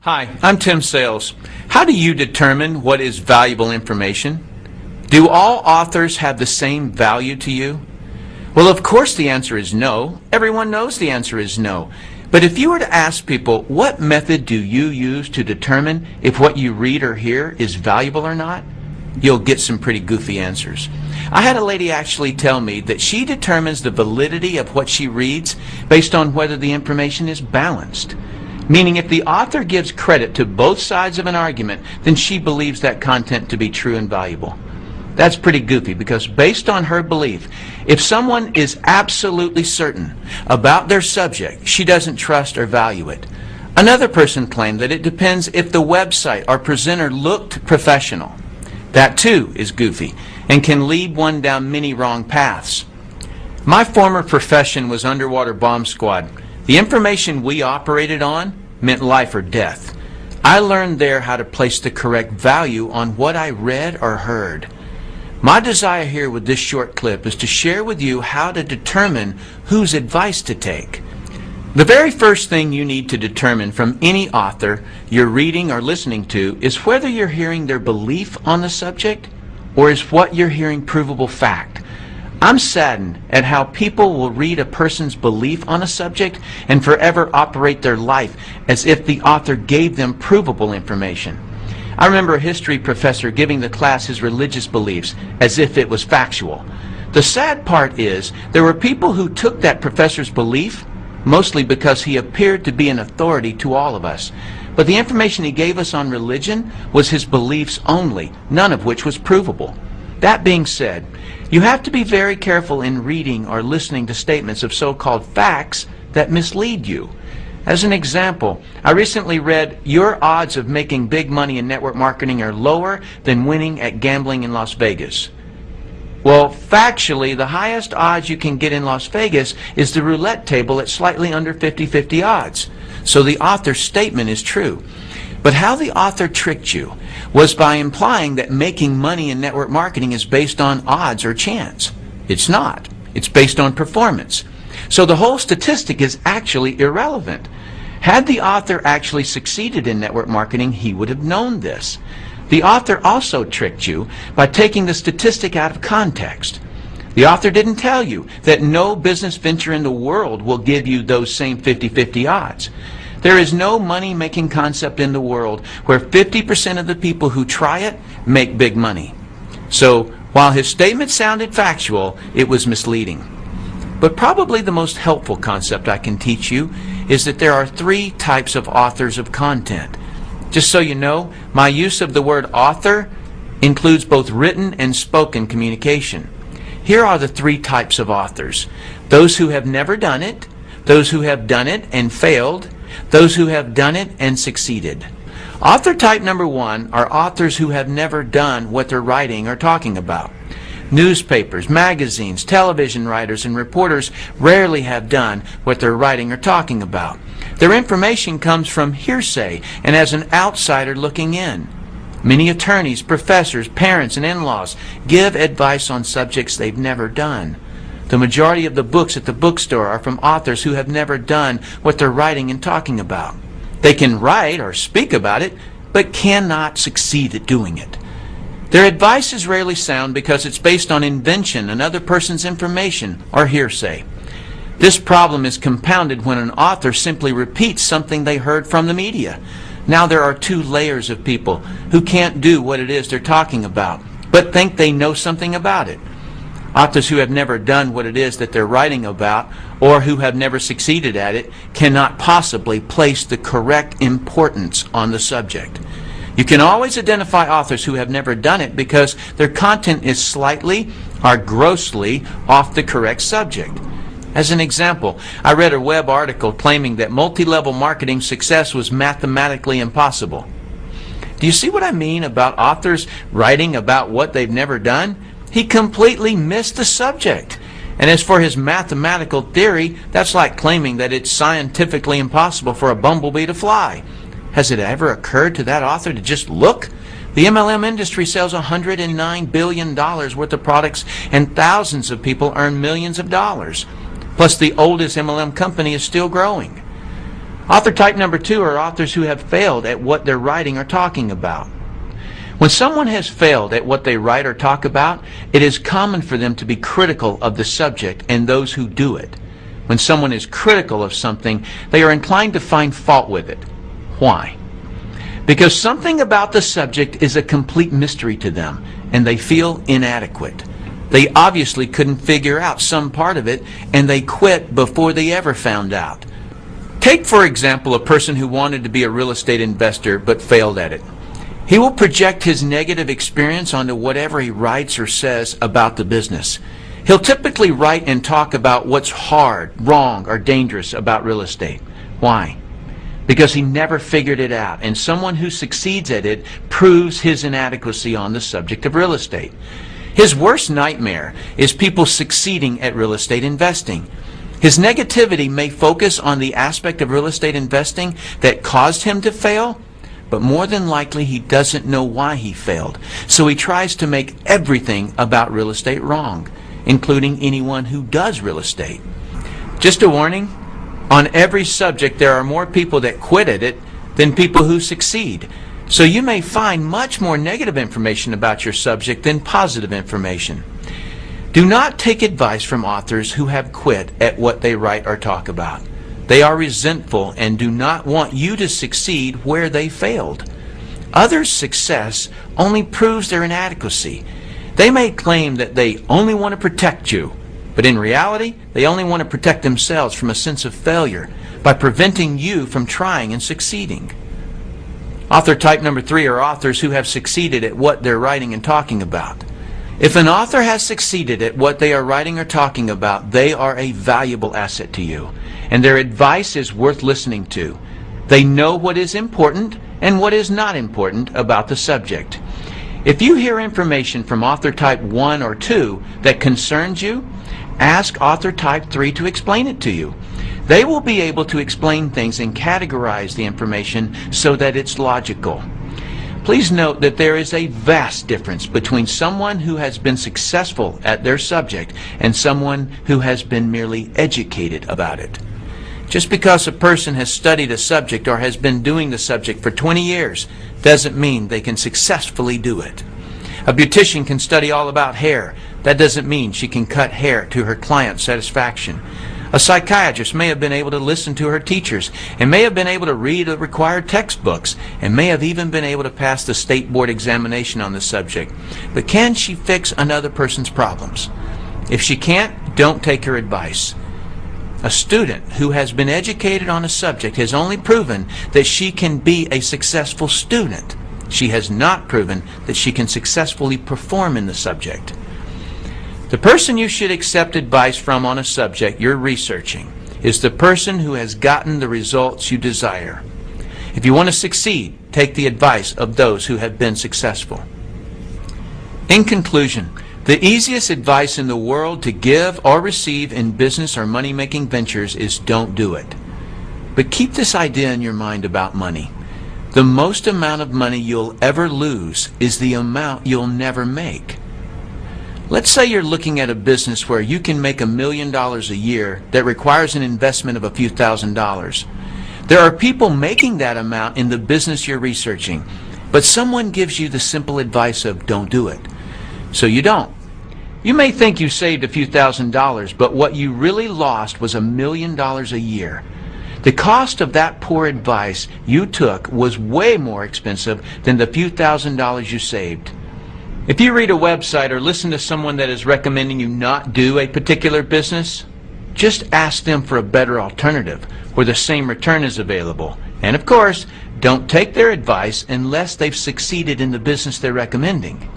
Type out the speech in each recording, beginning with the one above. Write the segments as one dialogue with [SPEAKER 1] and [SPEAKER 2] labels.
[SPEAKER 1] Hi, I'm Tim Sales. How do you determine what is valuable information? Do all authors have the same value to you? Well, of course the answer is no. Everyone knows the answer is no. But if you were to ask people, what method do you use to determine if what you read or hear is valuable or not? You'll get some pretty goofy answers. I had a lady actually tell me that she determines the validity of what she reads based on whether the information is balanced. Meaning if the author gives credit to both sides of an argument, then she believes that content to be true and valuable. That's pretty goofy because based on her belief, if someone is absolutely certain about their subject, she doesn't trust or value it. Another person claimed that it depends if the website or presenter looked professional. That too is goofy and can lead one down many wrong paths. My former profession was underwater bomb squad. The information we operated on meant life or death. I learned there how to place the correct value on what I read or heard. My desire here with this short clip is to share with you how to determine whose advice to take. The very first thing you need to determine from any author you're reading or listening to is whether you're hearing their belief on the subject or is what you're hearing provable fact. I'm saddened at how people will read a person's belief on a subject and forever operate their life as if the author gave them provable information. I remember a history professor giving the class his religious beliefs as if it was factual. The sad part is there were people who took that professor's belief mostly because he appeared to be an authority to all of us. But the information he gave us on religion was his beliefs only, none of which was provable. That being said, you have to be very careful in reading or listening to statements of so-called facts that mislead you. As an example, I recently read, your odds of making big money in network marketing are lower than winning at gambling in Las Vegas. Well, factually, the highest odds you can get in Las Vegas is the roulette table at slightly under 50-50 odds. So the author's statement is true. But how the author tricked you was by implying that making money in network marketing is based on odds or chance. It's not. It's based on performance. So the whole statistic is actually irrelevant. Had the author actually succeeded in network marketing, he would have known this. The author also tricked you by taking the statistic out of context. The author didn't tell you that no business venture in the world will give you those same 50-50 odds. There is no money-making concept in the world where 50% of the people who try it make big money. So, while his statement sounded factual, it was misleading. But probably the most helpful concept I can teach you is that there are three types of authors of content. Just so you know, my use of the word author includes both written and spoken communication. Here are the three types of authors: those who have never done it, those who have done it and failed, those who have done it and succeeded. Author type number one are authors who have never done what they're writing or talking about. Newspapers, magazines, television writers, and reporters rarely have done what they're writing or talking about. Their information comes from hearsay and as an outsider looking in. Many attorneys, professors, parents, and in-laws give advice on subjects they've never done. The majority of the books at the bookstore are from authors who have never done what they're writing and talking about. They can write or speak about it, but cannot succeed at doing it. Their advice is rarely sound because it's based on invention, another person's information, or hearsay. This problem is compounded when an author simply repeats something they heard from the media. Now there are two layers of people who can't do what it is they're talking about, but think they know something about it. Authors who have never done what it is that they're writing about or who have never succeeded at it cannot possibly place the correct importance on the subject. You can always identify authors who have never done it because their content is slightly or grossly off the correct subject. As an example, I read a web article claiming that multi-level marketing success was mathematically impossible. Do you see what I mean about authors writing about what they've never done? He completely missed the subject. And as for his mathematical theory, that's like claiming that it's scientifically impossible for a bumblebee to fly. Has it ever occurred to that author to just look? The MLM industry sells $109 billion worth of products and thousands of people earn millions of dollars. Plus the oldest MLM company is still growing. Author type number 2 are authors who have failed at what they're writing or talking about. When someone has failed at what they write or talk about, it is common for them to be critical of the subject and those who do it. When someone is critical of something, they are inclined to find fault with it. Why? Because something about the subject is a complete mystery to them, and they feel inadequate. They obviously couldn't figure out some part of it, and they quit before they ever found out. Take, for example, a person who wanted to be a real estate investor but failed at it. He will project his negative experience onto whatever he writes or says about the business. He'll typically write and talk about what's hard, wrong, or dangerous about real estate. Why? Because he never figured it out, and someone who succeeds at it proves his inadequacy on the subject of real estate. His worst nightmare is people succeeding at real estate investing. His negativity may focus on the aspect of real estate investing that caused him to fail, but more than likely he doesn't know why he failed. So he tries to make everything about real estate wrong, including anyone who does real estate. Just a warning, on every subject there are more people that quit at it than people who succeed. So you may find much more negative information about your subject than positive information. Do not take advice from authors who have quit at what they write or talk about. They are resentful and do not want you to succeed where they failed. Others' success only proves their inadequacy. They may claim that they only want to protect you, but in reality, they only want to protect themselves from a sense of failure by preventing you from trying and succeeding. Author type number 3 are authors who have succeeded at what they're writing and talking about. If an author has succeeded at what they are writing or talking about, they are a valuable asset to you, and their advice is worth listening to. They know what is important and what is not important about the subject. If you hear information from author type 1 or 2 that concerns you, ask author type 3 to explain it to you. They will be able to explain things and categorize the information so that it's logical. Please note that there is a vast difference between someone who has been successful at their subject and someone who has been merely educated about it. Just because a person has studied a subject or has been doing the subject for 20 years doesn't mean they can successfully do it. A beautician can study all about hair. That doesn't mean she can cut hair to her client's satisfaction. A psychiatrist may have been able to listen to her teachers and may have been able to read the required textbooks and may have even been able to pass the state board examination on the subject. But can she fix another person's problems? If she can't, don't take her advice. A student who has been educated on a subject has only proven that she can be a successful student. She has not proven that she can successfully perform in the subject. The person you should accept advice from on a subject you're researching is the person who has gotten the results you desire. If you want to succeed, take the advice of those who have been successful. In conclusion, the easiest advice in the world to give or receive in business or money-making ventures is don't do it. But keep this idea in your mind about money. The most amount of money you'll ever lose is the amount you'll never make. Let's say you're looking at a business where you can make $1 million a year that requires an investment of a few $1,000s. There are people making that amount in the business you're researching, but someone gives you the simple advice of don't do it. So you don't. You may think you saved a few $1,000s, but what you really lost was $1 million a year. The cost of that poor advice you took was way more expensive than the few $1,000s you saved. If you read a website or listen to someone that is recommending you not do a particular business, just ask them for a better alternative where the same return is available. And of course, don't take their advice unless they've succeeded in the business they're recommending.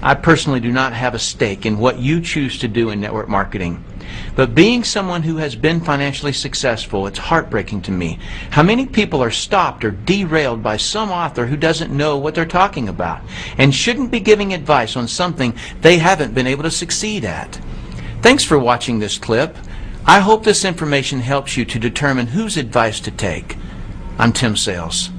[SPEAKER 1] I personally do not have a stake in what you choose to do in network marketing. But being someone who has been financially successful, it's heartbreaking to me how many people are stopped or derailed by some author who doesn't know what they're talking about and shouldn't be giving advice on something they haven't been able to succeed at. Thanks for watching this clip. I hope this information helps you to determine whose advice to take. I'm Tim Sales.